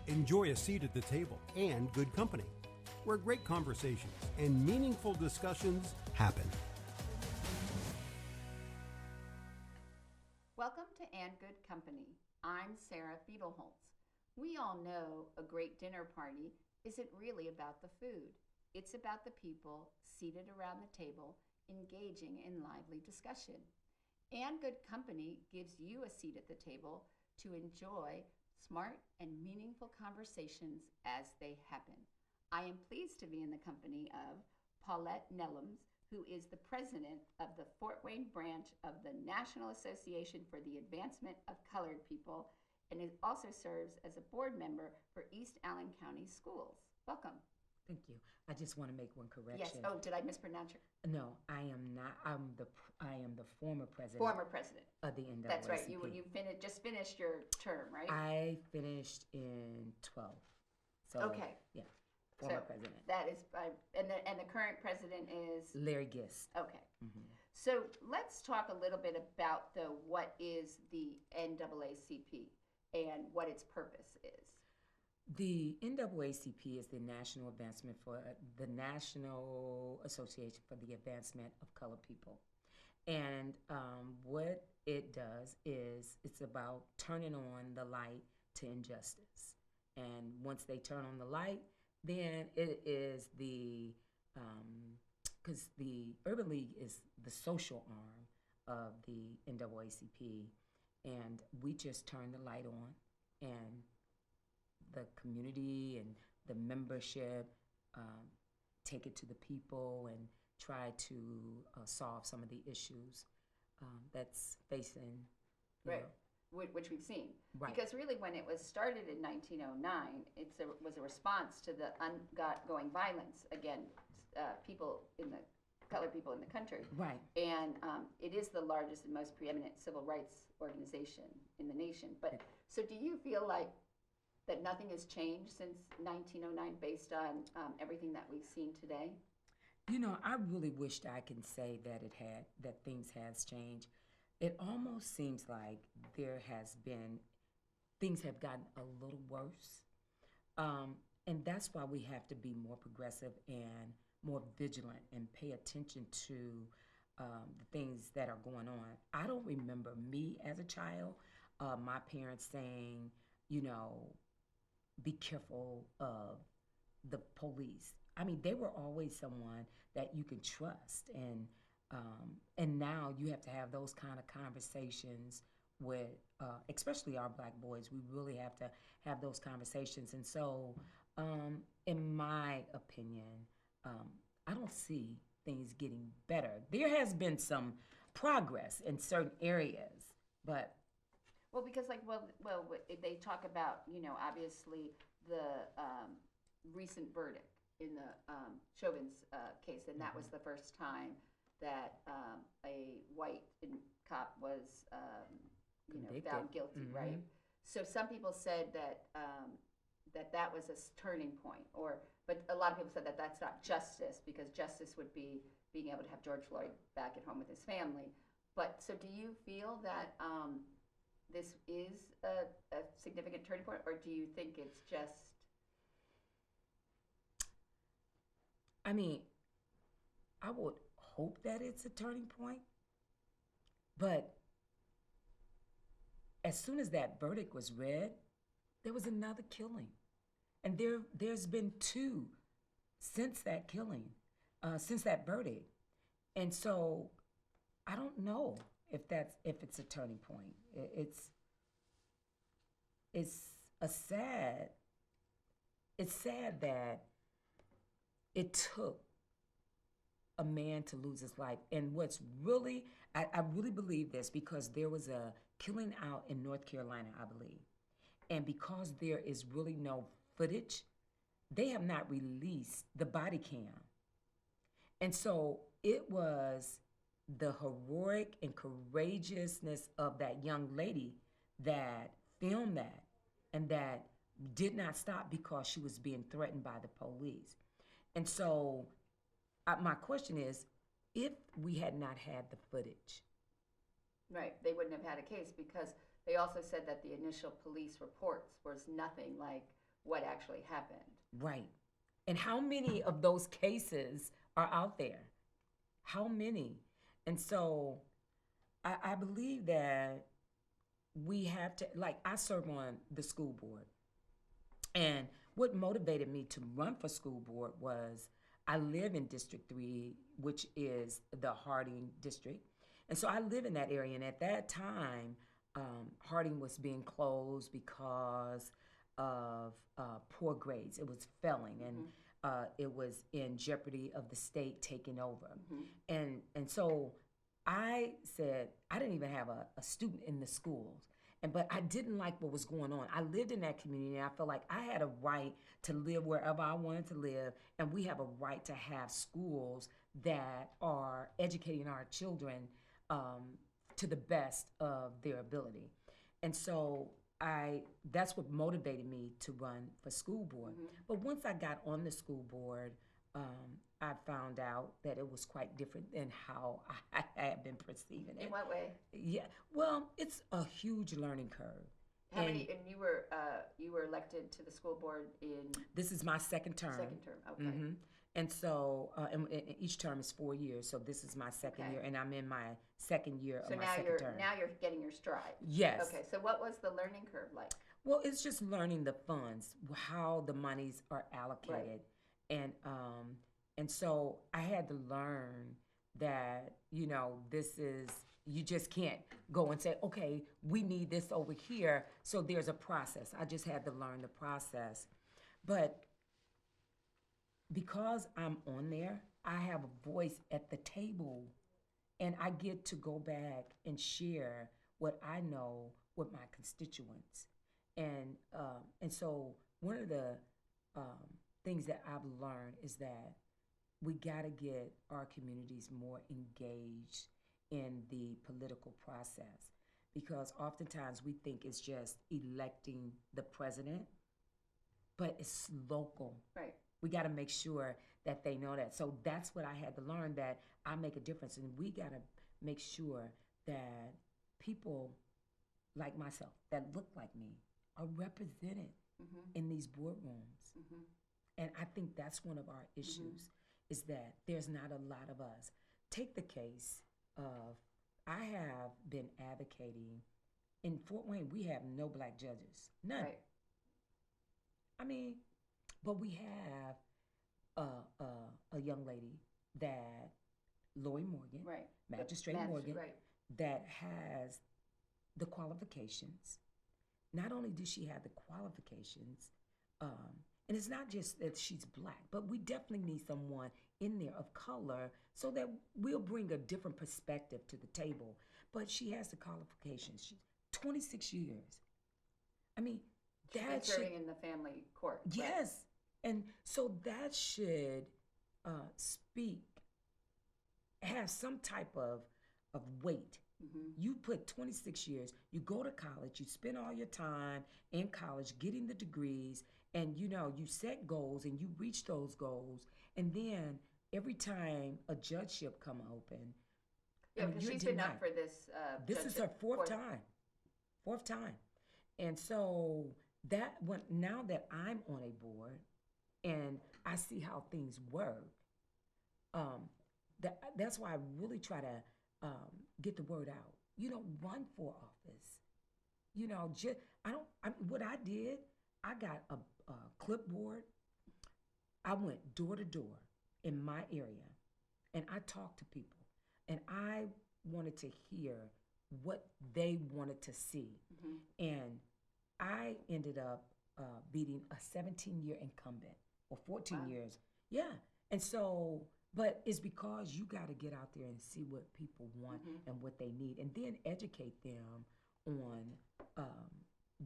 Enjoy a seat at the table and good company, where great conversations and meaningful discussions happen. Welcome to And Good Company. I'm Sarah Fiedelholtz. We all know a great dinner party isn't really about the food. It's about the people seated around the table engaging in lively discussion. And Good Company gives you a seat at the table to enjoy smart and meaningful conversations as they happen. I am pleased to be in the company of Paulette Nellems, who is the president of the Fort Wayne branch of the National Association for the Advancement of Colored People, and it also serves as a board member for East Allen County Schools. Welcome. Thank you. I just want to make one correction. Yes. Oh, did I mispronounce your? No, I am not. I am the former president. Former president of the NAACP. That's right. You just finished your term, right? I finished in 12. So okay. Yeah. Former president. That is, and the current president is Larry Gist. Okay. Mm-hmm. So let's talk a little bit about what is the NAACP and what its purpose is. The NAACP is the National Association for the Advancement of Colored People, and what it does is it's about turning on the light to injustice. And once they turn on the light, then it is because the Urban League is the social arm of the NAACP, and we just turn the light on, and the community and the membership take it to the people and try to solve some of the issues that's facing, right, which we've seen. Right. Because really, when it was started in 1909, it was a response to the ongoing violence against colored people in the country. Right. And it is the largest and most preeminent civil rights organization in the nation. But so, do you feel like that nothing has changed since 1909 based on everything that we've seen today? You know, I really wished I can say that things has changed. It almost seems like things have gotten a little worse. And that's why we have to be more progressive and more vigilant and pay attention to the things that are going on. I don't remember me as a child, my parents saying, be careful of the police. I mean, they were always someone that you can trust, and now you have to have those kind of conversations with, especially our Black boys. We really have to have those conversations, and so, in my opinion, I don't see things getting better. There has been some progress in certain areas, but. Well, because they talk about, obviously the recent verdict in the Chauvin's case, and that was the first time that a white cop was, found guilty, right? So some people said that that was a turning point, but a lot of people said that that's not justice, because justice would be being able to have George Floyd back at home with his family. But so, do you feel that this is a significant turning point, or do you think it's just? I mean, I would hope that it's a turning point, but as soon as that verdict was read, there was another killing, and there's been 2 since that killing, since that verdict, and so I don't know if it's a turning point. It's sad that it took a man to lose his life. And what's really, I really believe this, because there was a killing out in North Carolina, I believe. And because there is really no footage, they have not released the body cam. And so it was the heroic and courageousness of that young lady that filmed that, and that did not stop because she was being threatened by the police. And so my question is, if we had not had the footage. Right, they wouldn't have had a case, because they also said that the initial police reports was nothing like what actually happened. Right. And how many of those cases are out there? How many? And so I believe that we have to, like, I serve on the school board. And what motivated me to run for school board was I live in District 3, which is the Harding district. And so I live in that area. And at that time, Harding was being closed because of poor grades. It was failing, and it was in jeopardy of the state taking over. And so I said, I didn't even have a student in the schools. But I didn't like what was going on. I lived in that community, and I felt like I had a right to live wherever I wanted to live, and we have a right to have schools that are educating our children to the best of their ability. And so that's what motivated me to run for school board. But once I got on the school board, I found out that it was quite different than how I had been perceiving it. In what way? Yeah, well, it's a huge learning curve. How many? And you were elected to the school board in. This is my second term. Second term, okay. And so, and each term is 4 years. So this is my second year, and I'm in my second year of my second term. So now you're getting your stride. Yes. Okay. So what was the learning curve like? Well, it's just learning the funds, how the monies are allocated, and so I had to learn that, this is, you just can't go and say, okay, we need this over here. So there's a process. I just had to learn the process. But because I'm on there, I have a voice at the table, and I get to go back and share what I know with my constituents. And so one of the things that I've learned is that we got to get our communities more engaged in the political process, because oftentimes we think it's just electing the president, but it's local. Right. We got to make sure that they know that. So that's what I had to learn, that I make a difference, and we got to make sure that people like myself that look like me are represented in these boardrooms. And I think that's one of our issues, is that there's not a lot of us. Take the case of, I have been advocating, in Fort Wayne, we have no black judges, none. Right. I mean, but we have a young lady that, Lori Morgan, Right. Magistrate Morgan, right. that has the qualifications. Not only does she have the qualifications, and it's not just that she's black, but we definitely need someone in there of color so that we'll bring a different perspective to the table. But she has the qualifications. She's 26 years. I mean, She's been serving in the family court. Right? Yes. And so that should have some type of weight. You put 26 years, you go to college, you spend all your time in college getting the degrees, and you set goals and you reach those goals, and then every time a judgeship come open, yeah, because she's been up for this. This is her fourth time, and so now that I'm on a board and I see how things work, that's why I really try to get the word out. Run for office. What I did, I got a clipboard. I went door to door in my area, and I talked to people, and I wanted to hear what they wanted to see. And I ended up beating a 17-year incumbent, or 14 years. Yeah. And so, but it's because you got to get out there and see what people want and what they need, and then educate them on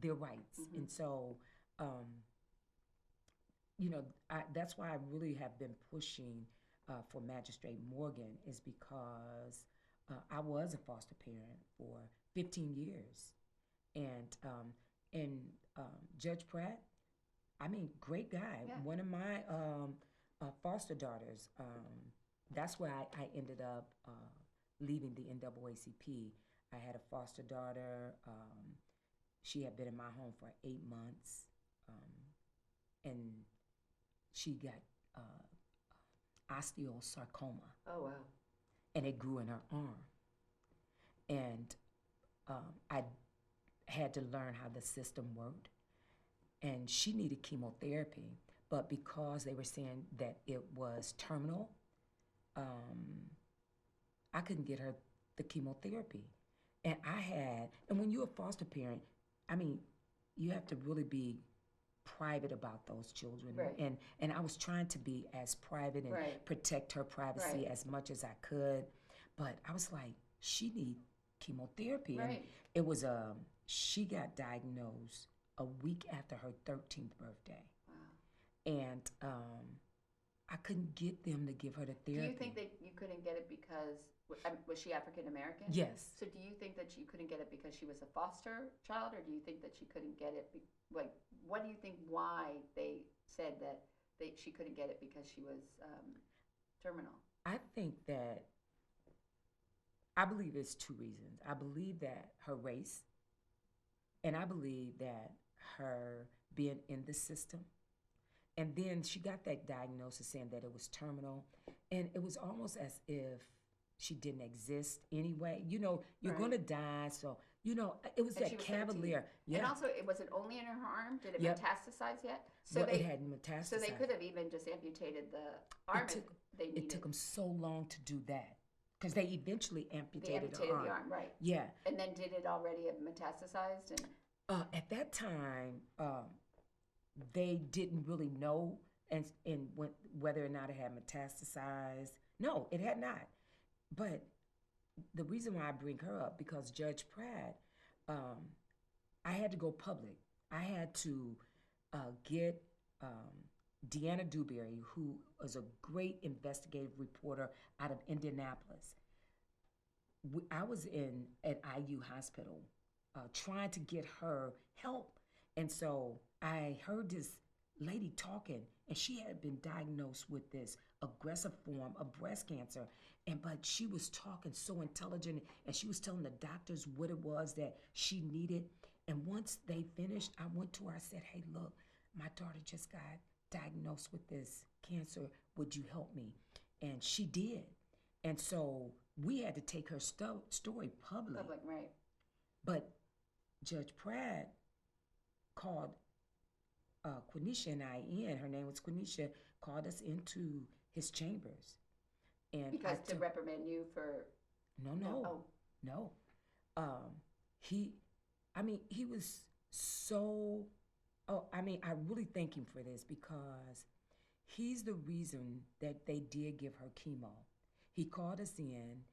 their rights. And so, that's why I really have been pushing for Magistrate Morgan, is because I was a foster parent for 15 years. And Judge Pratt, great guy. Yeah. One of my foster daughters, that's where I ended up leaving the NAACP. I had a foster daughter. She had been in my home for 8 months. she got osteosarcoma, Oh, wow. and it grew in her arm. And I had to learn how the system worked. And she needed chemotherapy, but because they were saying that it was terminal, I couldn't get her the chemotherapy. And when you're a foster parent, I mean, you have to really be private about those children. Right. And I was trying to be as private and Right. protect her privacy Right. as much as I could. But I was like, she need chemotherapy. And Right. it was, she got diagnosed a week after her 13th birthday. Wow. And I couldn't get them to give her the Do therapy. you think that you couldn't get it because, was she African American? Yes. So do you think that she couldn't get it because she was a foster child, or do you think that she couldn't get it, what do you think why they said that she couldn't get it because she was terminal? I think that, I believe it's two reasons. I believe that her race, and I believe that her being in the system. And then she got that diagnosis saying that it was terminal. And it was almost as if she didn't exist anyway. You know, you're Right. going to die. So, you know, it was And that she was cavalier. 13. Yeah. And also, was it only in her arm? Did it Yep. metastasize yet? Well, it hadn't metastasized. So they could have even just amputated the arm if they needed. It took them so long to do that because they eventually They amputated amputated her arm. the arm, right? Yeah. And then did it already have metastasized? And At that time, they didn't really know whether or not it had metastasized. No, it had not. But the reason why I bring her up, because Judge Pratt, I had to go public. I had to get Deanna Dewberry, who was a great investigative reporter out of Indianapolis. I was at IU Hospital trying to get her help. And so I heard this lady talking, and she had been diagnosed with this aggressive form of breast cancer. But she was talking so intelligent, and she was telling the doctors what it was that she needed. And once they finished, I went to her, I said, hey, look, my daughter just got diagnosed with this cancer. Would you help me? And she did. And so we had to take her story public. public, right? But Judge Pratt called Quenisha and I in. Her name was Quenisha, called us into his chambers. And Because to reprimand you for... No. He was so... I really thank him for this because he's the reason that they did give her chemo. He called us in,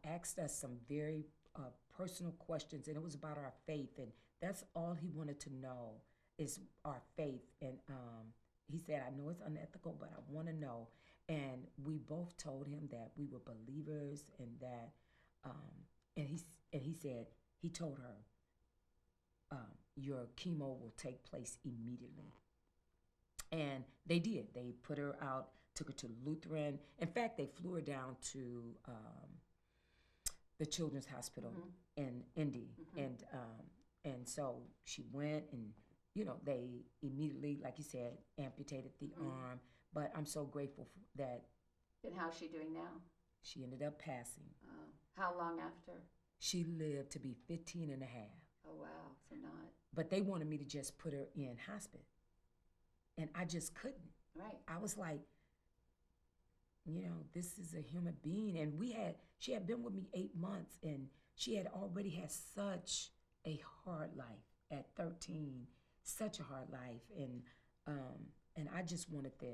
asked us some very personal questions, and it was about our faith, and that's all he wanted to know is our faith. And he said, I know it's unethical, but I want to know. And we both told him that we were believers, and that, and he said, he told her, your chemo will take place immediately. And they did. They put her out, took her to Lutheran. In fact, they flew her down to the Children's Hospital in Indy. And so she went, and, they immediately, like you said, amputated the arm. But I'm so grateful that. And how's she doing now? She ended up passing. Oh. How long after? She lived to be 15 and a half. Oh, wow. So not. But they wanted me to just put her in hospice. And I just couldn't. Right. I was like, this is a human being. And she had been with me 8 months, and she had already had such a hard life at 13, such a hard life. And I just wanted the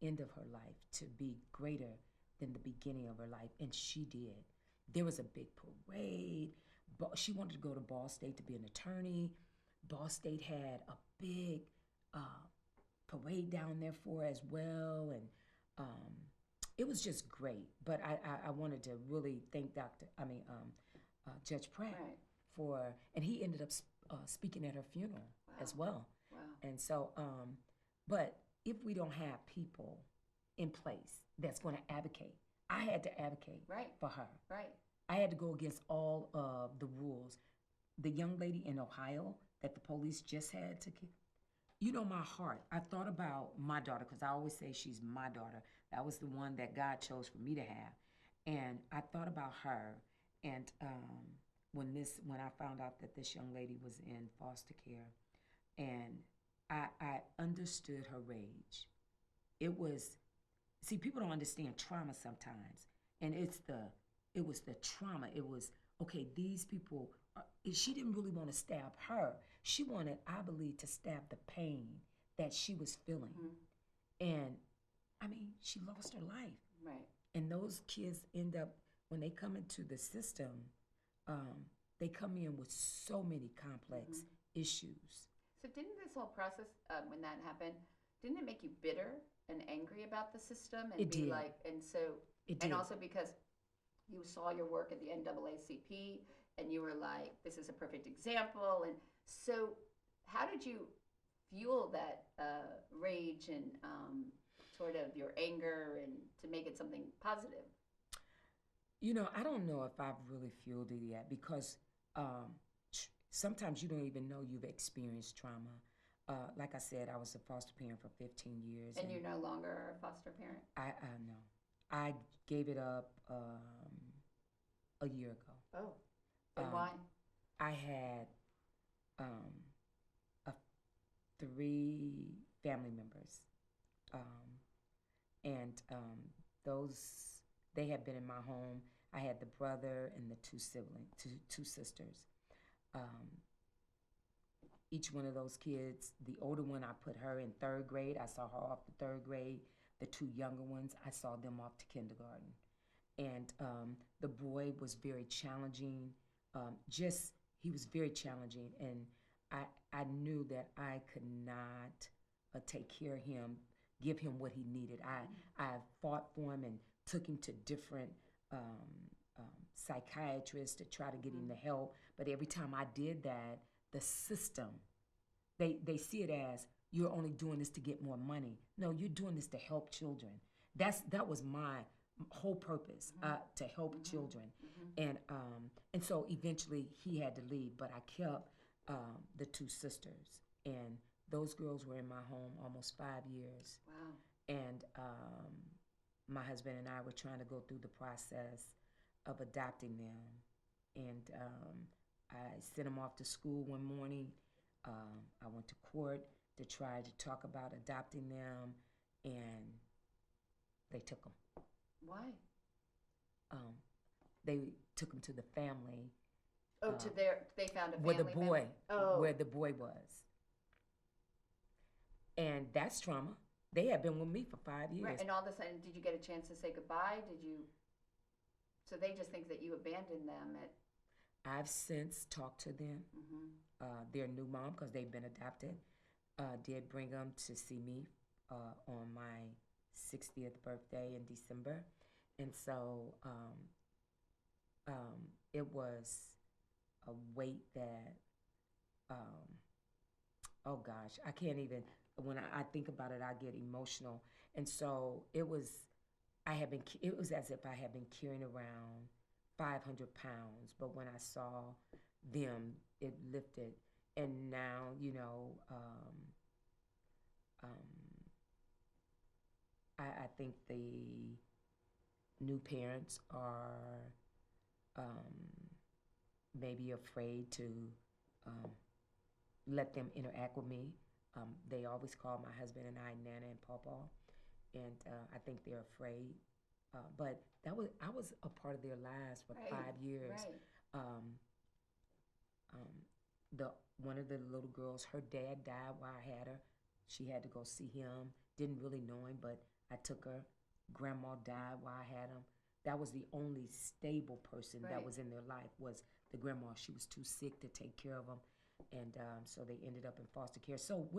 end of her life to be greater than the beginning of her life. And she did. There was a big parade. She wanted to go to Ball State to be an attorney. Ball State had a big parade down there for her as well. And it was just great. But I wanted to really thank Judge Pratt for, and he ended up speaking at her funeral as well. Wow. And so, but if we don't have people in place that's going to advocate, I had to advocate for her. Right. I had to go against all of the rules. The young lady in Ohio that the police just had to kill, You know, my heart. I thought about my daughter because I always say she's my daughter. That was the one that God chose for me to have, and I thought about her. And when I found out that this young lady was in foster care, and I understood her rage. It was, see, people don't understand trauma sometimes, and it was the trauma. It was, okay, these people. She didn't really want to stab her. She wanted, I believe, to stab the pain that she was feeling. And I mean, she lost her life. Right. And those kids end up, when they come into the system, they come in with so many complex issues. So didn't this whole process, when that happened, didn't it make you bitter and angry about the system? And It be did. like, and so, It and did. also because you saw your work at the NAACP and you were like, this is a perfect example. And so how did you fuel that rage and sort of your anger and to make it something positive? You know, I don't know if I've really fueled it yet because sometimes you don't even know you've experienced trauma. Like I said, I was a foster parent for 15 years. And you're no longer a foster parent? I know. I gave it up a year ago. Oh, and why? I had a, 3 family members, and those, they had been in my home. I had the brother and the 2 siblings, two sisters. Each one of those kids, the older one, I put her in 3rd grade. I saw her off to 3rd grade. The 2 younger ones, I saw them off to kindergarten. And the boy was very challenging. He was very challenging, and I knew that I could not take care of him, give him what he needed. I fought for him and took him to different psychiatrists to try to get him the help. But every time I did that, the system, they see it as, you're only doing this to get more money. No, you're doing this to help children. That was my whole purpose, to help children. And so eventually he had to leave, but I kept the 2 sisters, and those girls were in my home almost 5 years. Wow. And my husband and I were trying to go through the process of adopting them. And I sent them off to school one morning. I went to court to try to talk about adopting them, and they took them. Why? They took them to the family. Oh, they found a family where the boy, member? where the boy was. And that's trauma. They had been with me for 5 years. Right, and all of a sudden, did you get a chance to say goodbye? So they just think that you abandoned them at... I've since talked to them. Their new mom, because they've been adopted, did bring them to see me on my 60th birthday in December. And so it was a weight that, oh gosh, I can't even, when I think about it, I get emotional. And so it was as if I had been carrying around 500 pounds, but when I saw them, it lifted. And now, you know, I think the new parents are maybe afraid to let them interact with me. They always call my husband and I Nana and Pawpaw, and I think they're afraid. But I was a part of their lives for 5 years. Right. One of the little girls, her dad died while I had her. She had to go see him. Didn't really know him, but I took her. Grandma died while I had him. That was the only stable person that was in their life, was the grandma. She was too sick to take care of them, and so they ended up in foster care. So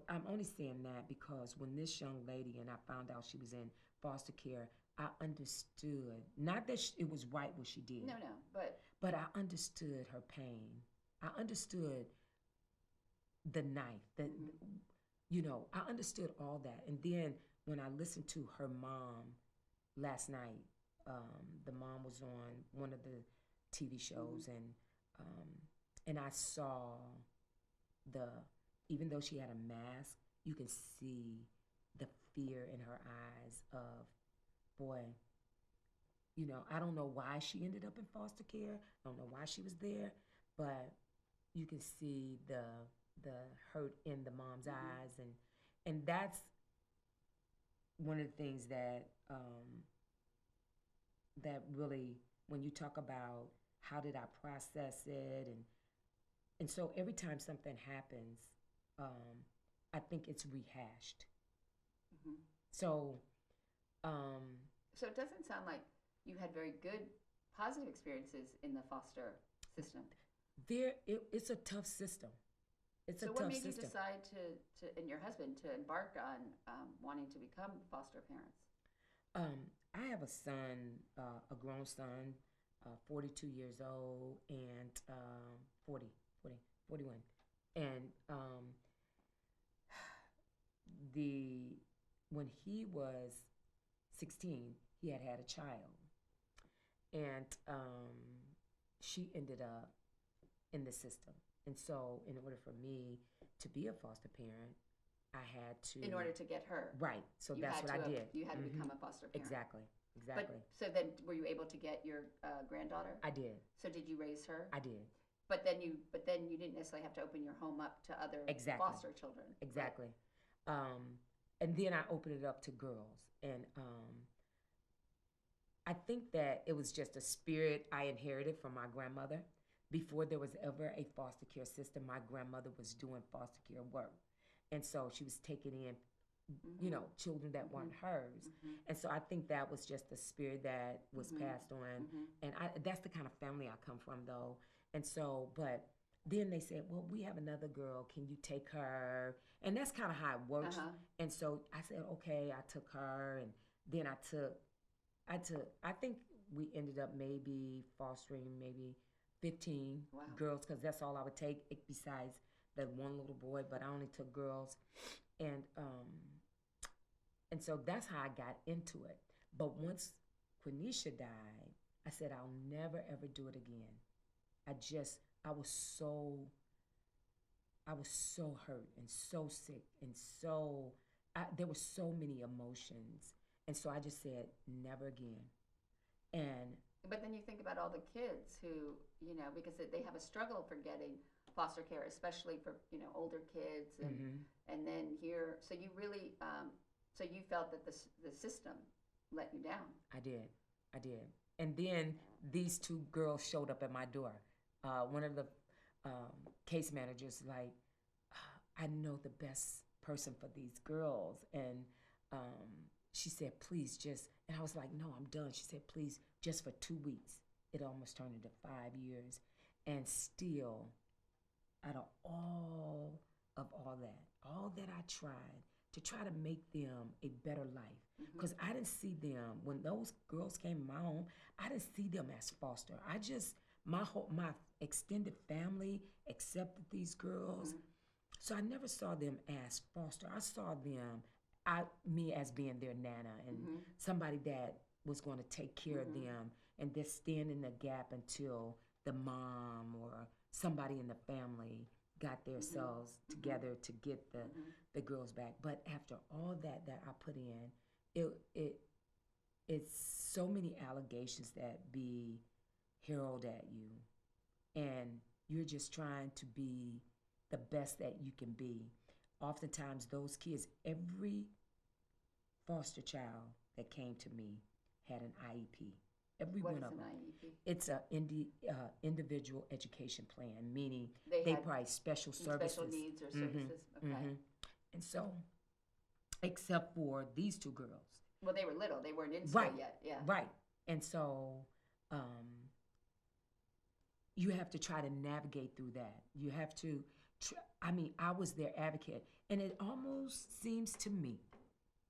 I'm only saying that because when this young lady, and I found out she was in foster care, I understood, not that it was right what she did. No, but I understood her pain. I understood the knife, I understood all that. And then when I listened to her mom last night, the mom was on one of the TV shows, and I saw the even though she had a mask, you can see the fear in her eyes of, boy, you know, I don't know why she ended up in foster care. I don't know why she was there, but you can see the hurt in the mom's eyes, and that's one of the things that that really, when you talk about how did I process it, and so every time something happens, I think it's rehashed. Mm-hmm. So, um, So it doesn't sound like you had very good, positive experiences in the foster system. it's a tough system. It's a So what tough made you system. decide and your husband to embark on wanting to become foster parents? I have a son, a grown son, 42 years old, and 40, 40, 41. And the when he was 16, he had a child, and she ended up in the system. And so, in order for me to be a foster parent, I had to. In order to get her. Right. So that's what I did. You had to become a foster parent. Exactly. But so then, were you able to get your granddaughter? I did. So did you raise her? I did. But then you didn't necessarily have to open your home up to other foster children. Exactly. And then I opened it up to girls, and I think that it was just a spirit I inherited from my grandmother. Before there was ever a foster care system, my grandmother was doing foster care work, and so she was taking in, you know, children that weren't hers. And so I think that was just the spirit that was passed on. And that's the kind of family I come from, though. And so, but then they said, well, we have another girl. Can you take her? And that's kind of how it works. And so I said, okay, I took her. And then I think we ended up maybe fostering maybe 15 girls, because that's all I would take besides that one little boy, but I only took girls. And so that's how I got into it. But once Quenisha died, I said, I'll never, ever do it again. I was so hurt and so sick and there were so many emotions. And so I just said, never again. But then you think about all the kids who, you know, because they have a struggle for getting foster care, especially for, you know, older kids. And then here, so you really, so you felt that the system let you down. I did. And then these two girls showed up at my door. One of the case managers, like, I know the best person for these girls. And she said, please just, and I was like, no, I'm done. She said, please, just for 2 weeks. It almost turned into 5 years. And still, out of all that I tried to try to make them a better life. Because I didn't see them, when those girls came in my home, I didn't see them as foster. My extended family accepted these girls. So I never saw them as foster. I saw me as being their nana and somebody that was going to take care of them and just stand in the gap until the mom or somebody in the family got themselves together to get the girls back. But after all that I put in, it's so many allegations that be hurled at you, and you're just trying to be the best that you can be. Oftentimes those kids, every foster child that came to me had an IEP. Every What one is of an them. IEP? It's a individual education plan, meaning they provide special services. Special needs or services. Okay. And so, except for these two girls. Well, they were little. They weren't in school yet. Yeah. Right. And so, you have to try to navigate through that. You have to, I was their advocate. And it almost seems to me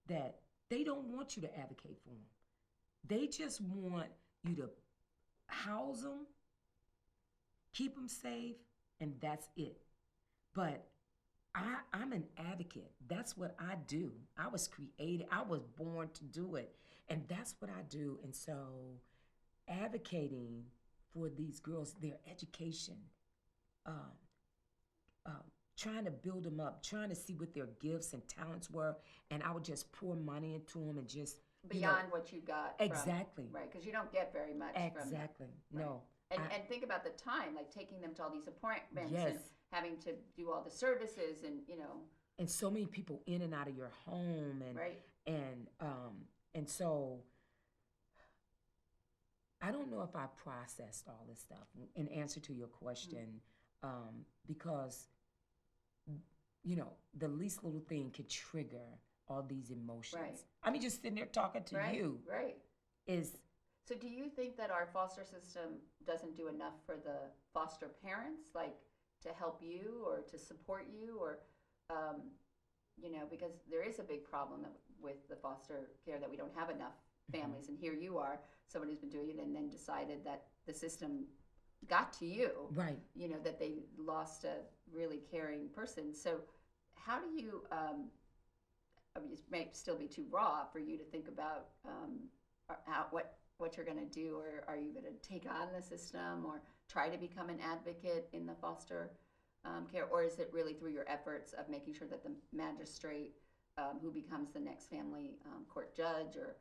that they don't want you to advocate for them. They just want you to house them, keep them safe, and that's it. But I'm an advocate. That's what I do. I was created. I was born to do it. And that's what I do. And so advocating for these girls, their education, trying to build them up, trying to see what their gifts and talents were, and I would just pour money into them and just beyond what you got. Exactly. Right, because you don't get very much from them. Exactly. No. And think about the time, like taking them to all these appointments Yes. and having to do all the services and, And so many people in and out of your home, and Right. and so I don't know if I processed all this stuff in answer to your question, because the least little thing could trigger all these emotions. Right. I mean, just sitting there talking to you Right. is So do you think that our foster system doesn't do enough for the foster parents, like to help you or to support you, or, because there is a big problem with the foster care that we don't have enough families, and here you are, somebody who's been doing it and then decided that the system got to you, right. That they lost a really caring person. So how do you, it may still be too raw for you to think about what you're going to do, or are you going to take on the system or try to become an advocate in the foster care, or is it really through your efforts of making sure that the magistrate who becomes the next family court judge, or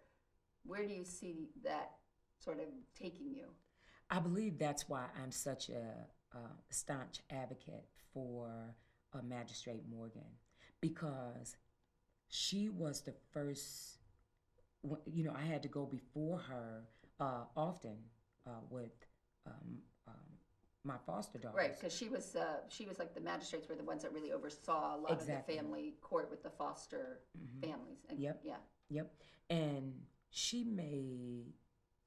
where do you see that sort of taking you? I believe that's why I'm such a staunch advocate for Magistrate Morgan, because she was the first. I had to go before her often with my foster daughters. Right, because she was like the magistrates were the ones that really oversaw a lot Exactly. of the family court with the foster families. And, Yep. Yeah. Yep. And she made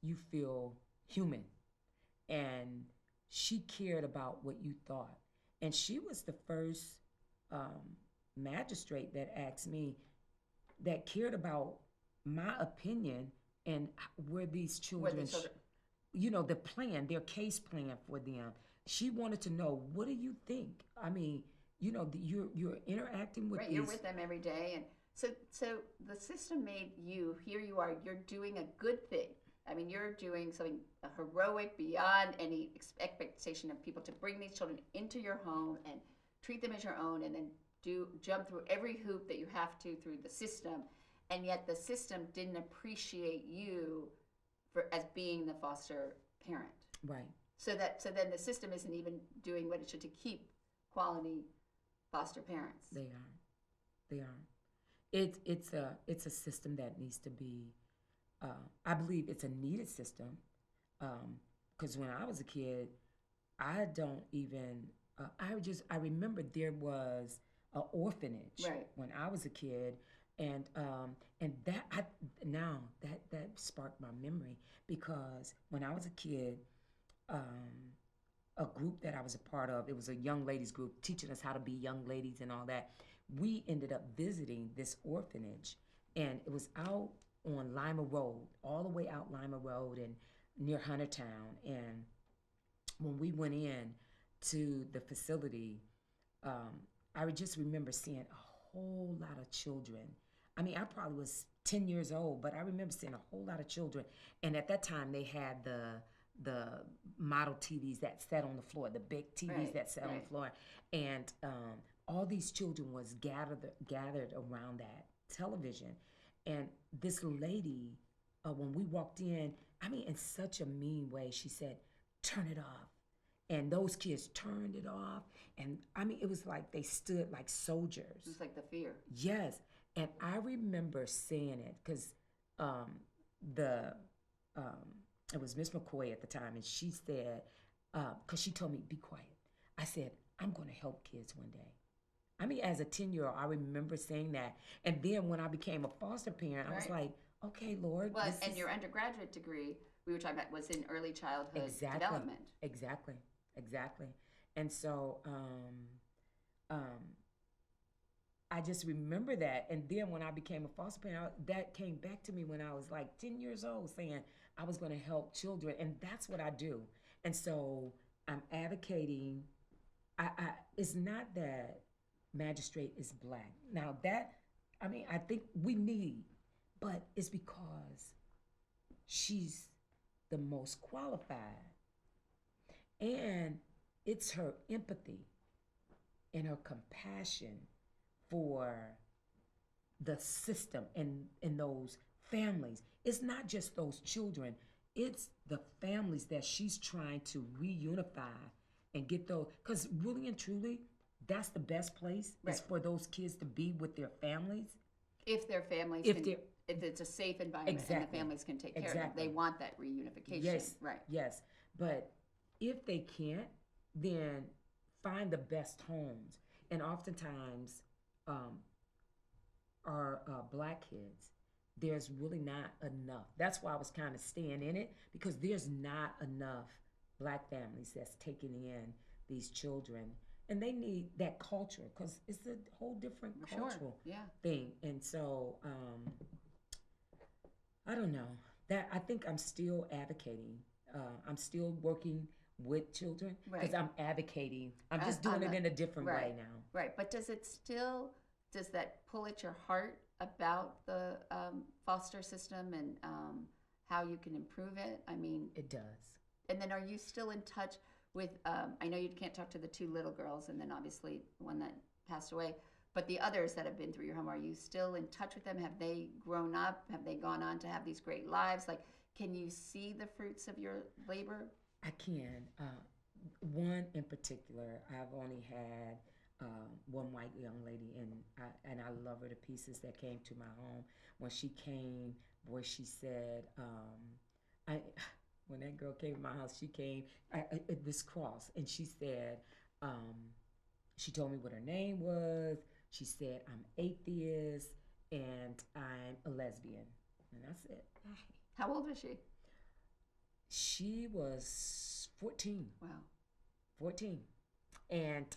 you feel human, and she cared about what you thought. And she was the first magistrate that asked me, that cared about my opinion and where these children, the plan, their case plan for them. She wanted to know, what do you think? I mean, you're interacting with right, these. You're with them every day, and so the system made you. Here you are. You're doing a good thing. I mean, you're doing something heroic beyond any expectation of people, to bring these children into your home and treat them as your own, and then jump through every hoop that you have to through the system. And yet the system didn't appreciate you as being the foster parent. Right. So then the system isn't even doing what it should to keep quality foster parents. They aren't. It's a system that needs to be. I believe it's a needed system, because when I was a kid, I don't even. I remember there was an orphanage when I was a kid. And that sparked my memory, because when I was a kid, a group that I was a part of, it was a young ladies group teaching us how to be young ladies and all that. We ended up visiting this orphanage, and it was out on Lima Road, all the way out Lima Road and near Huntertown. And when we went in to the facility, I just remember seeing a whole lot of children. I mean, I probably was 10 years old, but I remember seeing a whole lot of children. And at that time, they had the model TVs that sat on the floor, the big TVs that sat on the floor. And all these children was gathered around that television. And this lady, when we walked in, I mean, in such a mean way, she said, "Turn it off." And those kids turned it off. And I mean, it was like they stood like soldiers. It was like the fear. Yes. And I remember saying it because it was Miss McCoy at the time, and she said, because she told me, "Be quiet." I said, "I'm going to help kids one day." I mean, as a 10-year-old, I remember saying that. And then when I became a foster parent, I was like, okay, Lord. Well, and your undergraduate degree, we were talking about, was in early childhood development. Exactly. And so I just remember that. And then when I became a foster parent, that came back to me when I was like 10 years old, saying I was going to help children. And that's what I do. And so I'm advocating. It's not that magistrate is black. Now I think we need, but it's because she's the most qualified. And it's her empathy and her compassion for the system and those families. It's not just those children, it's the families that she's trying to reunify and get those, because really and truly, that's the best place is for those kids to be with their families. If their families if it's a safe environment and the families can take care of them. They want that reunification. Yes, right. Yes, but if they can't, then find the best homes. And oftentimes, our Black kids, there's really not enough. That's why I was kind of staying in it, because there's not enough Black families that's taking in these children. And they need that culture, because it's a whole different cultural thing. And so, I don't know. That I think I'm still advocating. I'm still working with children because I'm advocating. I'm just doing it in a different way now. Right. But does that pull at your heart about the foster system and how you can improve it? I mean, it does. And then are you still in touch with, I know you can't talk to the 2 little girls and then obviously the one that passed away, but the others that have been through your home, are you still in touch with them? Have they grown up? Have they gone on to have these great lives? Like, can you see the fruits of your labor? I can. One in particular, I've only had one white young lady, and I love her to pieces, that came to my home. When she came, boy, she said, when that girl came to my house, she came this cross, and she said, she told me what her name was. She said, I'm atheist and I'm a lesbian. And I said, how old was she? She was 14. Wow. 14. And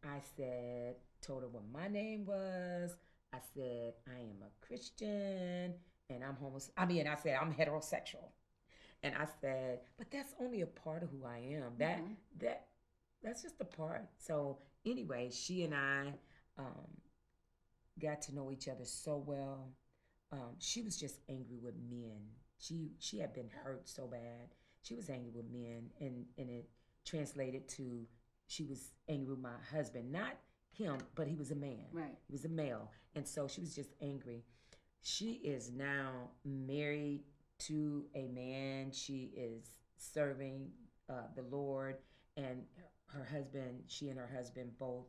I said, told her what my name was. I said, I am a Christian and I said, I'm heterosexual. And I said, but that's only a part of who I am. That's just a part. So anyway, she and I got to know each other so well. She was just angry with men. She had been hurt so bad. She was angry with men, and it translated to she was angry with my husband. Not him, but he was a man. Right. He was a male. And so she was just angry. She is now married to a man. She is serving the Lord, and she and her husband both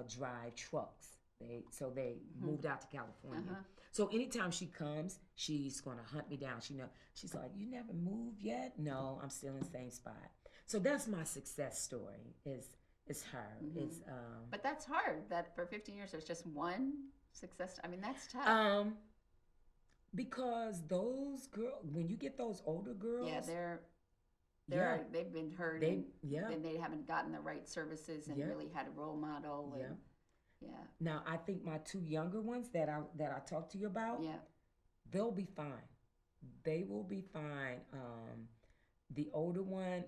drive trucks. They moved out to California. So anytime she comes, she's gonna hunt me down. She's like, you never moved yet? No, I'm still in the same spot. So that's my success story. Is her. It's But that's hard. That for 15 years there's just one success. I mean, that's tough. Because those girls, when you get those older girls, they've been hurt, and they haven't gotten the right services and really had a role model. And, Now I think my 2 younger ones that I talked to you about, they'll be fine. They will be fine. The older one,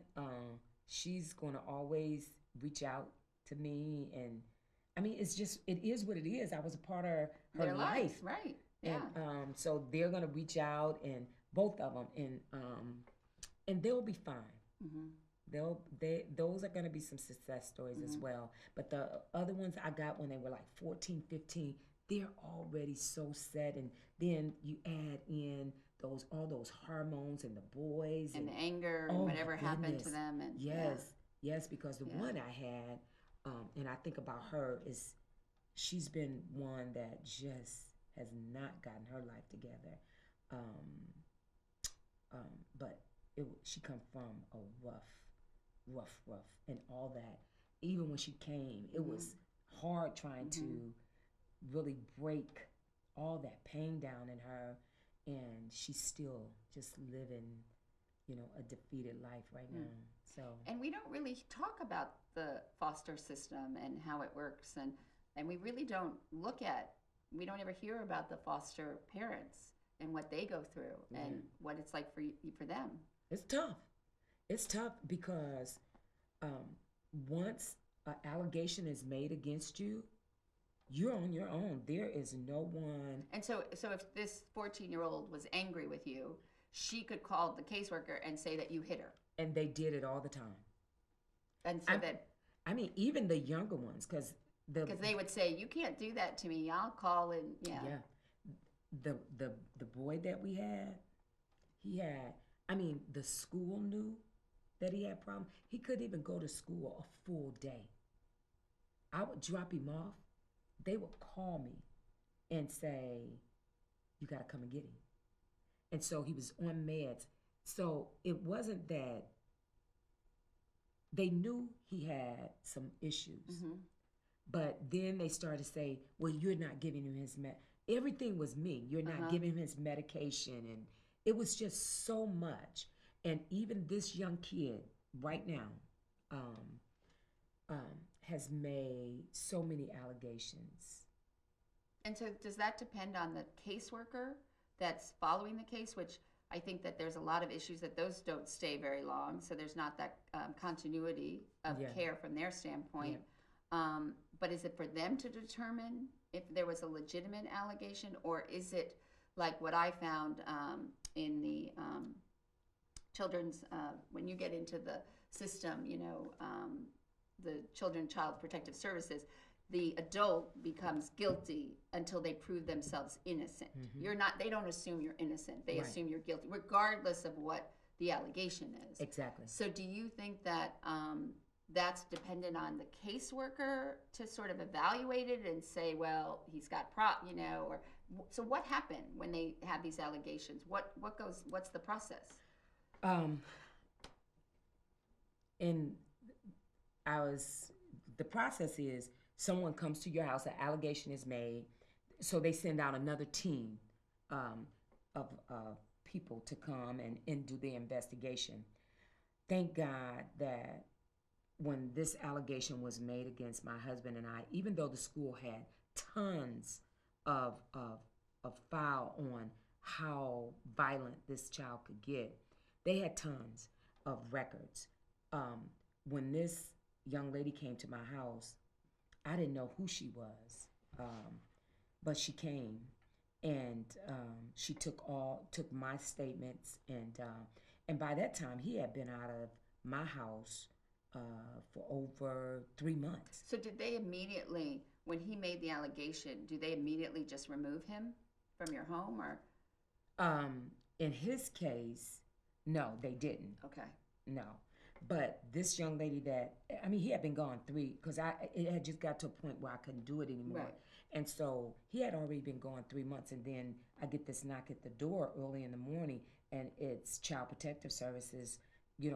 she's gonna always reach out to me, and I mean, it is what it is. I was a part of her life, right? Yeah. And so they're gonna reach out, and both of them, and they'll be fine. Those are gonna be some success stories as well. But the other ones I got when they were like 14, 15, they're already so set, and then you add in all those hormones and the boys and the anger and whatever happened to them. And yes, because the one I had, and I think about her, is she's been one that just has not gotten her life together. But she come from a rough, and all that. Even when she came, it was hard trying to really break all that pain down in her, and she's still just living, a defeated life right now. So. And we don't really talk about the foster system and how it works, and we really don't we don't ever hear about the foster parents and what they go through and what it's like for them. It's tough because once an allegation is made against you, you're on your own. There is no one. And so if this 14-year-old was angry with you, she could call the caseworker and say that you hit her. And they did it all the time. And so I mean, even the younger ones, because Because they would say, "You can't do that to me. I'll call and yeah." yeah, the boy that we had, he had. I mean, the school knew that he had problems. He couldn't even go to school a full day. I would drop him off. They would call me and say, "You got to come and get him." And so he was on meds. So it wasn't that they knew he had some issues. But then they started to say, well, you're not giving him his everything was me. You're not giving him his medication. And it was just so much. And even this young kid right now has made so many allegations. And so does that depend on the caseworker that's following the case, which I think that there's a lot of issues that those don't stay very long, so there's not that continuity of care from their standpoint. But is it for them to determine if there was a legitimate allegation, or is it like what I found in the children's, when you get into the system, the Child Protective Services, the adult becomes guilty until they prove themselves innocent. They don't assume you're innocent. They assume you're guilty, regardless of what the allegation is. Exactly. So do you think that that's dependent on the caseworker to sort of evaluate it and say, well, he's got or so what happened when they have these allegations? What's the process? The process is someone comes to your house, an allegation is made, so they send out another team of people to come and do the investigation. Thank God that when this allegation was made against my husband and I, even though the school had tons of file on how violent this child could get, they had tons of records. When this young lady came to my house, I didn't know who she was, but she came and she took my statements, and by that time he had been out of my house for over 3 months. So did they immediately, when he made the allegation, do they immediately just remove him from your home, or? In his case, no, they didn't. Okay. No. But this young lady he had been gone because it had just got to a point where I couldn't do it anymore. Right. And so he had already been gone 3 months, and then I get this knock at the door early in the morning, and it's Child Protective Services,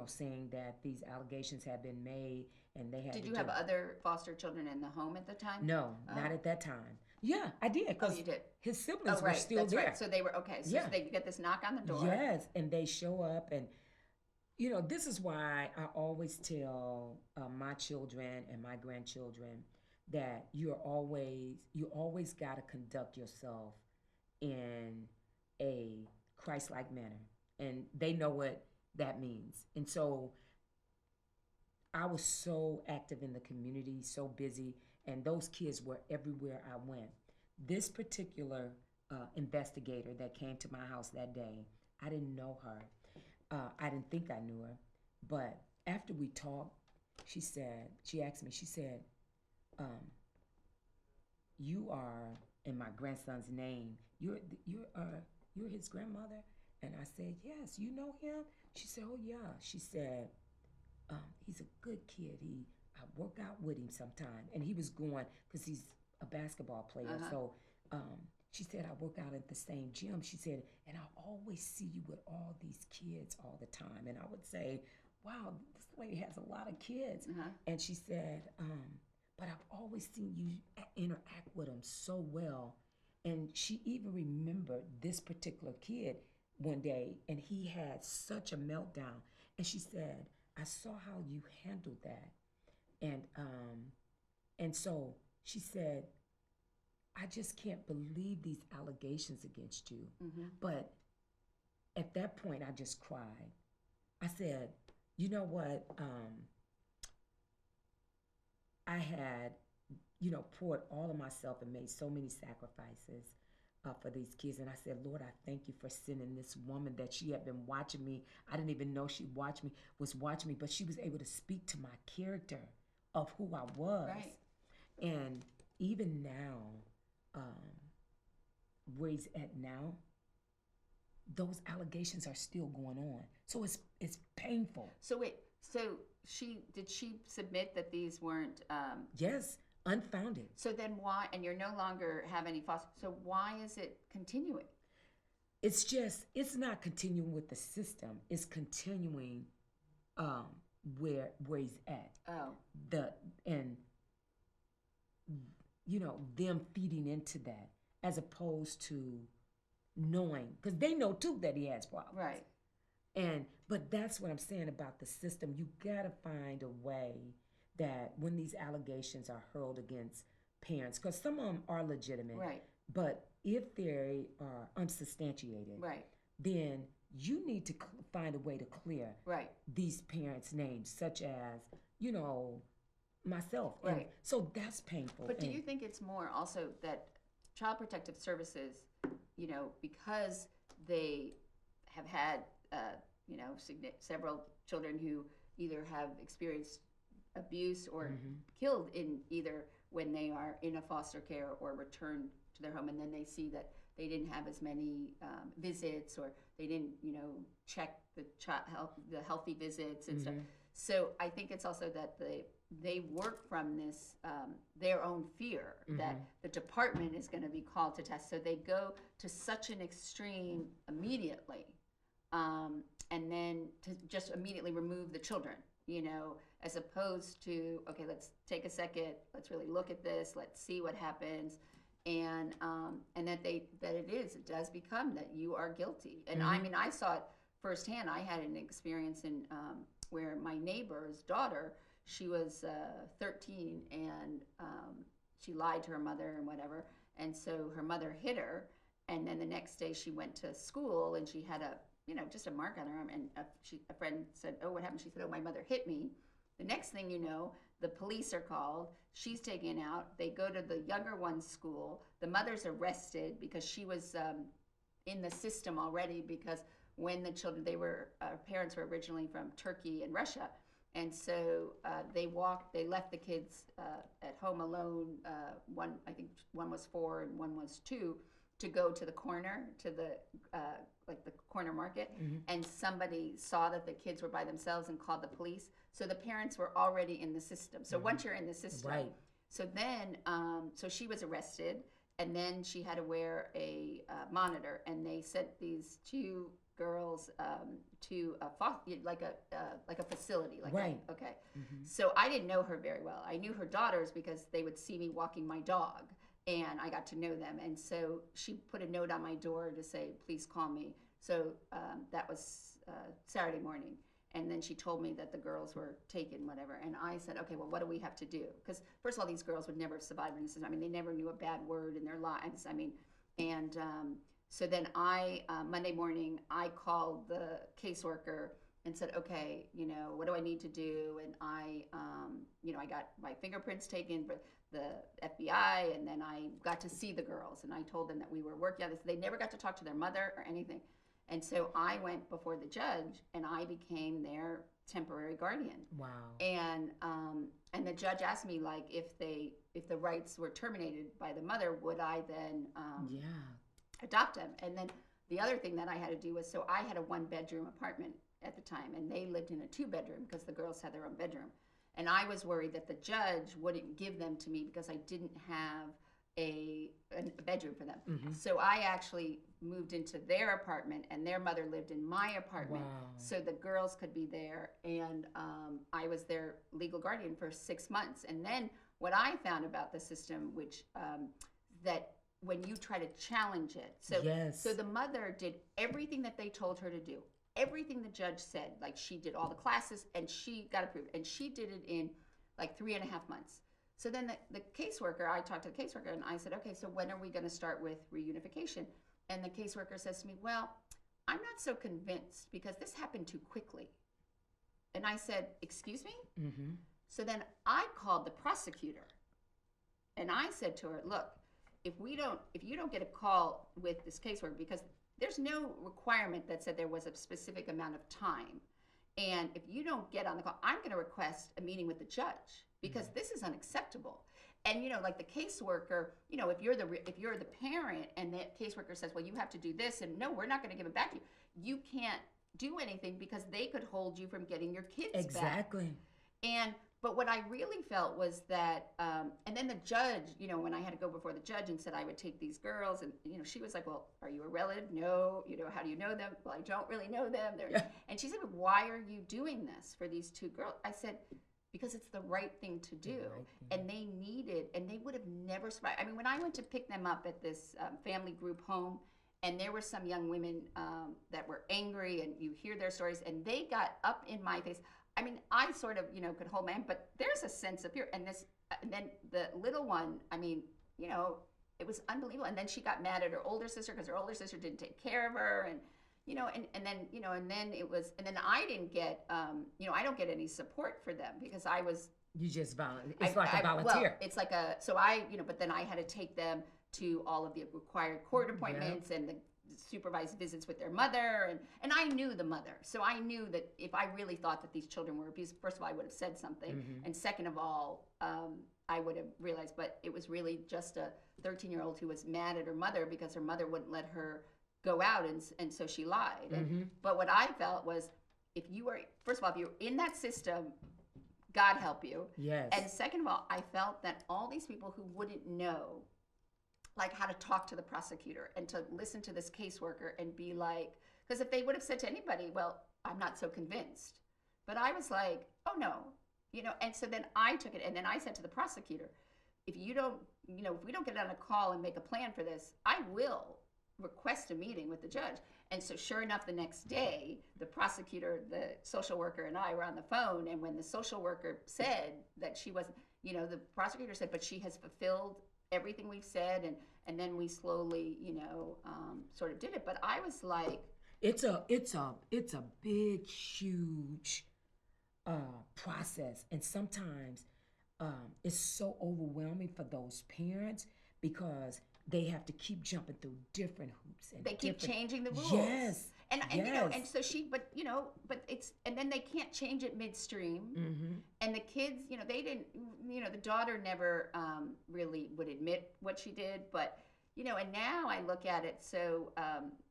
saying that these allegations had been made, and they had. Did you have other foster children in the home at the time? No, not at that time. Yeah, I did. Oh, you did? His siblings were still there. Right. So they were, okay, so they get this knock on the door. Yes, and they show up, and this is why I always tell my children and my grandchildren that you always got to conduct yourself in a Christ-like manner, and they know what that means. And so I was so active in the community, so busy, and those kids were everywhere I went. This particular investigator that came to my house that day, I didn't know her. I didn't think I knew her, but after we talked, she asked me, you are, in my grandson's name, you're his grandmother? And I said, yes, you know him? She said, oh yeah. She said, he's a good kid. I work out with him sometime. And he was going, because he's a basketball player, so she said, I work out at the same gym. She said, and I always see you with all these kids all the time. And I would say, wow, this lady has a lot of kids. And she said, but I've always seen you interact with them so well. And she even remembered this particular kid one day, and he had such a meltdown. And she said, I saw how you handled that. And so she said, I just can't believe these allegations against you. But at that point, I just cried. I said, you know what? I had, poured all of myself and made so many sacrifices for these kids. And I said, Lord, I thank you for sending this woman that she had been watching me. I didn't even know she was watching me, but she was able to speak to my character of who I was. Right. And even now, where he's at now, those allegations are still going on. So it's painful. So wait, did she submit that these weren't Yes, unfounded. so then why, and you're no longer have any foster, so why is it continuing? It's not continuing with the system. It's continuing where he's at. Oh. And them feeding into that as opposed to knowing, because they know too that he has problems. Right. But that's what I'm saying about the system. You gotta find a way that when these allegations are hurled against parents, because some of them are legitimate, Right. but if they are unsubstantiated, Right. then you need to find a way to clear Right. these parents' names, such as, myself. Right. And so that's painful. But do you think it's more also that Child Protective Services, because they have had, several children who either have experienced abuse or killed in either when they are in a foster care or returned to their home, and then they see that they didn't have as many visits, or they didn't, check the healthy visits and stuff. So I think it's also that they work from this their own fear that the department is going to be called to task. So they go to such an extreme immediately, and then to just immediately remove the children, as opposed to, okay, let's take a second, let's really look at this, let's see what happens. And that it does become that you are guilty. And I mean, I saw it firsthand. I had an experience in where my neighbor's daughter, she was 13, and she lied to her mother and whatever. And so her mother hit her. And then the next day she went to school and she had just a mark on her arm. And a friend said, "Oh, what happened?" She said, "Oh, my mother hit me." The next thing you know, the police are called. She's taken out. They go to the younger one's school. The mother's arrested because she was in the system already, because when the children, parents were originally from Turkey and Russia. And so they left the kids at home alone. I think one was 4 and one was 2, to go to the corner, to the the corner market. And somebody saw that the kids were by themselves and called the police. So the parents were already in the system. So once you're in the system, right. So then, so she was arrested, and then she had to wear a monitor, and they sent these 2 girls to a facility, right. Okay. So I didn't know her very well. I knew her daughters because they would see me walking my dog, and I got to know them. And so she put a note on my door to say, "Please call me." So that was Saturday morning. And then she told me that the girls were taken, whatever. And I said, "Okay, well, what do we have to do?" Because first of all, these girls would never have survived in the system. I mean, they never knew a bad word in their lives. I mean, and so then Monday morning, I called the caseworker and said, "Okay, what do I need to do?" And I got my fingerprints taken for the FBI, and then I got to see the girls, and I told them that we were working on this. They never got to talk to their mother or anything. And so I went before the judge, and I became their temporary guardian. Wow. And the judge asked me, like, if the rights were terminated by the mother, would I then adopt them? And then the other thing that I had to do was, so I had a 1-bedroom apartment at the time, and they lived in a 2-bedroom because the girls had their own bedroom. And I was worried that the judge wouldn't give them to me because I didn't have a bedroom for them. So I actually moved into their apartment, and their mother lived in my apartment. Wow. So the girls could be there, and I was their legal guardian for 6 months. And then what I found about the system, which that when you try to challenge it, so the mother did everything that they told her to do, everything the judge said. Like, she did all the classes, and she got approved, and she did it in like 3.5 months. So then the caseworker, I talked to the caseworker, and I said, "Okay, so when are we going to start with reunification?" And the caseworker says to me, "Well, I'm not so convinced because this happened too quickly." And I said, "Excuse me?" So then I called the prosecutor, and I said to her, "Look, if you don't get a call with this caseworker, because there's no requirement that said there was a specific amount of time, and if you don't get on the call, I'm going to request a meeting with the judge." because this is unacceptable. And like the caseworker, if you're the parent and the caseworker says, well, you have to do this, and no, we're not going to give it back to you. You can't do anything because they could hold you from getting your kids back. Exactly. But what I really felt was that, and then the judge, when I had to go before the judge and said I would take these girls, and she was like, well, are you a relative? No. How do you know them? Well, I don't really know them. And she said, well, why are you doing this for these two girls? I said, because it's the right thing to do, and they needed, and they would have never survived. I mean, when I went to pick them up at this family group home, and there were some young women that were angry, and you hear their stories, and they got up in my face. I mean, I sort of, could hold my hand, but there's a sense of fear. And then the little one, I mean, it was unbelievable. And then she got mad at her older sister because her older sister didn't take care of her. And, and then it was, and then I didn't get, I don't get any support for them because I was. You just volunteer. It's like a volunteer. Well, it's like but then I had to take them to all of the required court appointments and the supervised visits with their mother, and I knew the mother, so I knew that if I really thought that these children were abused, first of all, I would have said something, and second of all, I would have realized. But it was really just a 13-year-old who was mad at her mother because her mother wouldn't let her go out, and so she lied. But what I felt was, if you're in that system, God help you. Yes. And second of all, I felt that all these people who wouldn't know like how to talk to the prosecutor and to listen to this caseworker and be like, because if they would have said to anybody, well, I'm not so convinced. But I was like, oh no, and so then I took it, and then I said to the prosecutor, if you don't, if we don't get on a call and make a plan for this, I will request a meeting with the judge. And so sure enough, the next day, the prosecutor, the social worker, and I were on the phone, and when the social worker said that she wasn't, the prosecutor said, but she has fulfilled everything we've said, and then we slowly, sort of did it. But I was like, it's a big, huge process, and sometimes it's so overwhelming for those parents because they have to keep jumping through different hoops and they keep changing the rules. Yes. And and so but it's, and then they can't change it midstream. And the kids, they didn't, the daughter never really would admit what she did, but and now I look at it. So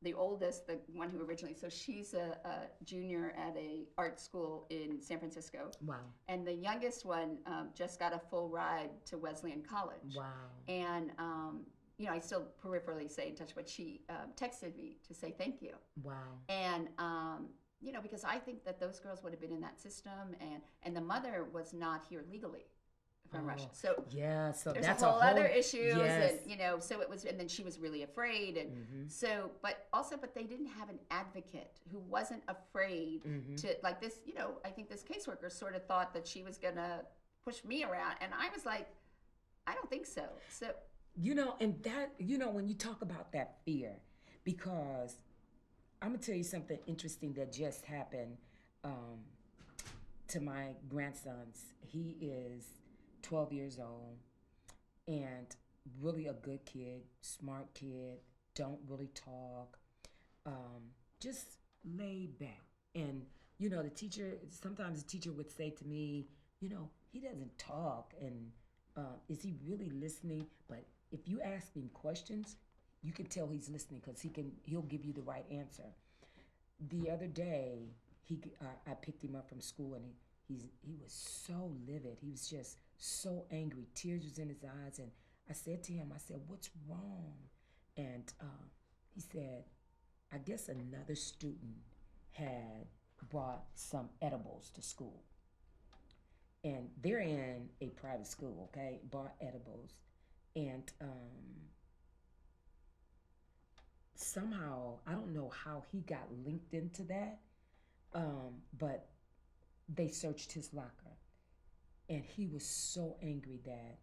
the oldest, the one who originally, so she's a junior at a art school in San Francisco. Wow. And the youngest one just got a full ride to Wesleyan College. Wow. And I still peripherally stay in touch, but she texted me to say thank you. Wow. And, because I think that those girls would have been in that system, and the mother was not here legally from Russia. So yeah, so there's that's a whole other issues, yes. And, so it was, and then she was really afraid. And so, but they didn't have an advocate who wasn't afraid to, like this, I think this caseworker sort of thought that she was going to push me around. And I was like, I don't think so. So, and that, when you talk about that fear, because I'm going to tell you something interesting that just happened to my grandsons. He is 12 years old and really a good kid, smart kid, don't really talk, just laid back. And, sometimes the teacher would say to me, he doesn't talk, and is he really listening? But if you ask him questions, you can tell he's listening because he'll give you the right answer. The other day, I picked him up from school, and he was so livid. He was just so angry. Tears was in his eyes, and I said to him, what's wrong? And he said, I guess another student had brought some edibles to school. And they're in a private school, okay? Bought edibles. And somehow, I don't know how he got linked into that, but they searched his locker. And he was so angry that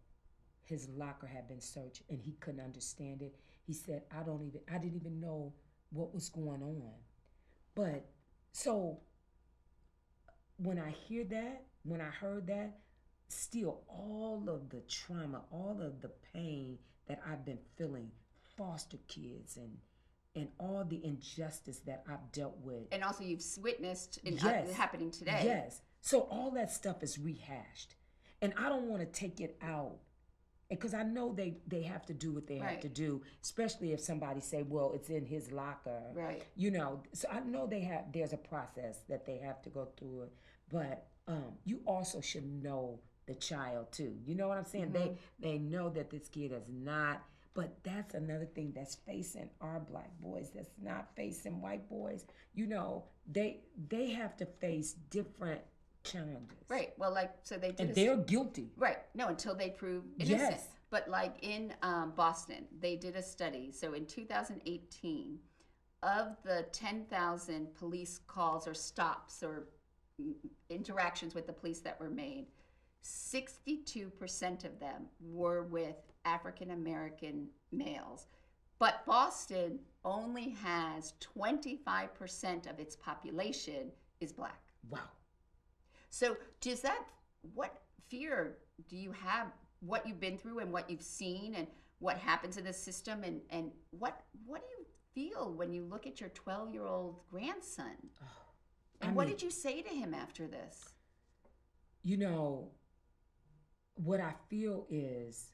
his locker had been searched and he couldn't understand it. He said, I didn't even know what was going on. But so when I heard that, still all of the trauma, all of the pain that I've been feeling, foster kids and all the injustice that I've dealt with. And also you've witnessed yes. Happening today. Yes. So all that stuff is rehashed. And I don't want to take it out because I know they have to do what they have to Right. do, especially if somebody say, well, it's in his locker, Right. you know. So I know there's a process that they have to go through it, but you also should know the child too. You know what I'm saying? They know that this kid is not. But that's another thing that's facing our black boys. That's not facing white boys. You know, they have to face different challenges, Right. Well, like, so they did and a they're guilty. right. No, until they prove innocent. Yes. But like in Boston, they did a study. So in 2018, of the 10,000 police calls or stops or interactions with the police that were made, 62% of them were with African American males. But Boston only has 25% of its population is black. Wow. So does that, what fear do you have, what you've been through and what you've seen and what happens in the system, and what do you feel when you look at your 12-year-old grandson? And what did you say to him after this? You know, what I feel is,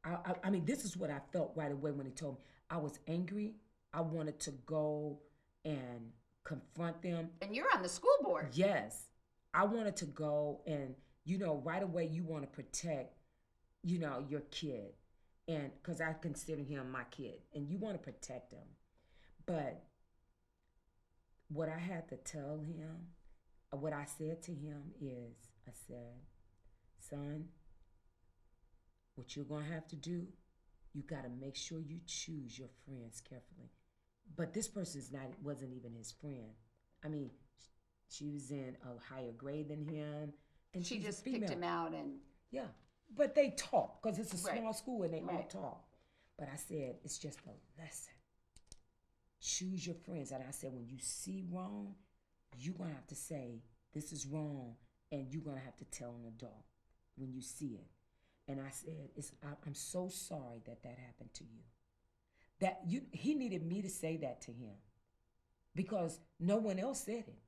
I mean, this is what I felt right away when he told me. I was angry. I wanted to go and confront them. And you're on the school board. Yes. I wanted to go and, you know, right away you want to protect, you know, your kid. And because I consider him my kid and you want to protect him. But what I had to tell him, what I said to him is, I said, son, what you're going to have to do, you got to make sure you choose your friends carefully. But this person wasn't even his friend. I mean, she was in a higher grade than him. And She she's just a female. picked him out and... Yeah, but they talk because it's a Right. small school and they all Right. talk. But I said, it's just a lesson. Choose your friends. And I said, when you see wrong, you're going to have to say, this is wrong. And you're going to have to tell an adult when you see it. And I said, I'm so sorry that happened to you. He needed me to say that to him because no one else said it.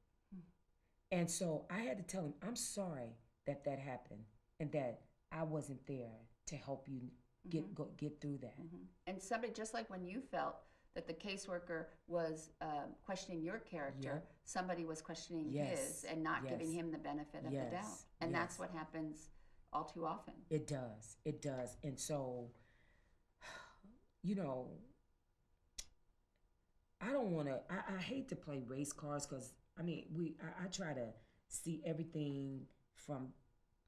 And so I had to tell him, I'm sorry that happened and that I wasn't there to help you get through that. And somebody, just like when you felt that the caseworker was questioning your character, somebody was questioning his and not giving him the benefit of the doubt. And that's what happens all too often. It does. It does. And so, you know, I don't want to, I hate to play race cards because, I mean, I try to see everything from,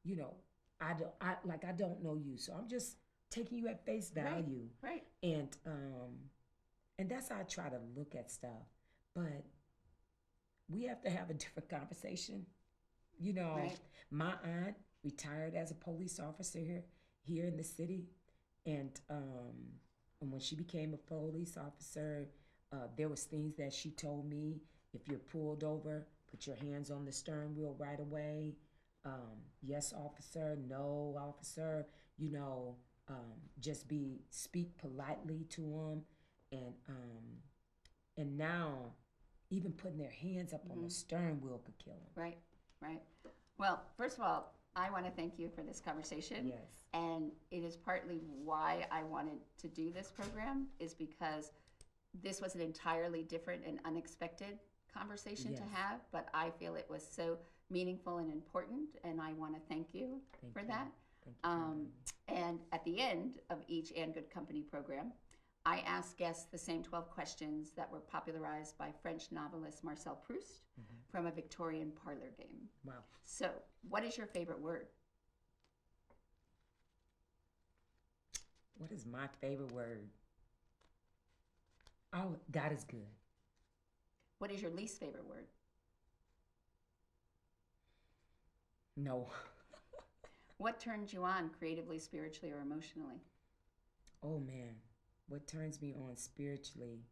you know, I don't know you. So I'm just taking you at face value. Right. And that's how I try to look at stuff. But we have to have a different conversation. You know, my aunt retired as a police officer here in the city. And when she became a police officer, there was things that she told me. If you're pulled over, put your hands on the steering wheel right away. Yes, officer. No, officer. You know, just speak politely to them. And now, even putting their hands up on the steering wheel could kill them. Right. Well, first of all, I want to thank you for this conversation. Yes. And it is partly why I wanted to do this program, is because this was an entirely different and unexpected conversation to have, but I feel it was so meaningful and important, and I want to thank you for that. Thank you. And at the end of each And Good Company program, I ask guests the same 12 questions that were popularized by French novelist Marcel Proust from a Victorian parlor game. Wow. So, what is your favorite word? What is my favorite word? Oh, God is good. What is your least favorite word? No. What turns you on creatively, spiritually, or emotionally? Oh, man. What turns me on spiritually?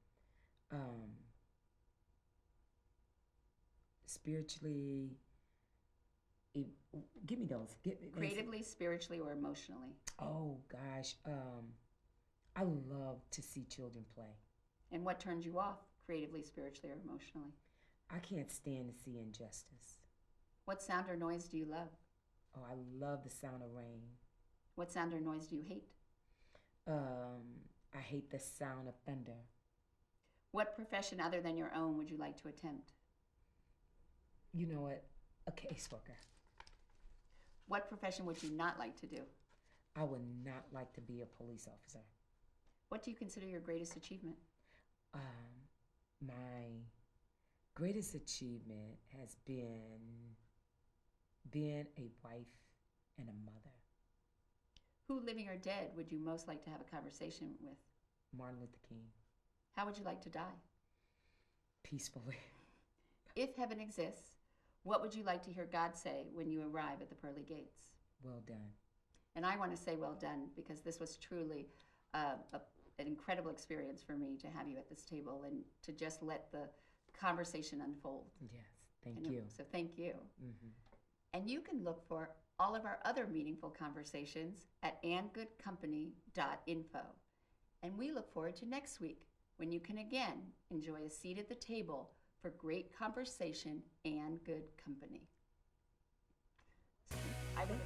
Give me those. Creatively, spiritually, or emotionally? Oh, gosh. I love to see children play. And what turns you off creatively, spiritually, or emotionally? I can't stand to see injustice. What sound or noise do you love? Oh, I love the sound of rain. What sound or noise do you hate? I hate the sound of thunder. What profession other than your own would you like to attempt? You know what? A caseworker. What profession would you not like to do? I would not like to be a police officer. What do you consider your greatest achievement? My greatest achievement has been being a wife and a mother. Who, living or dead, would you most like to have a conversation with? Martin Luther King. How would you like to die? Peacefully. If heaven exists, what would you like to hear God say when you arrive at the pearly gates? Well done. And I want to say well done because this was truly an incredible experience for me to have you at this table and to just let the conversation unfold. Yes, thank you. So thank you. Mm-hmm. And you can look for all of our other meaningful conversations at andgoodcompany.info. And we look forward to next week when you can again enjoy a seat at the table for great conversation and good company. So I would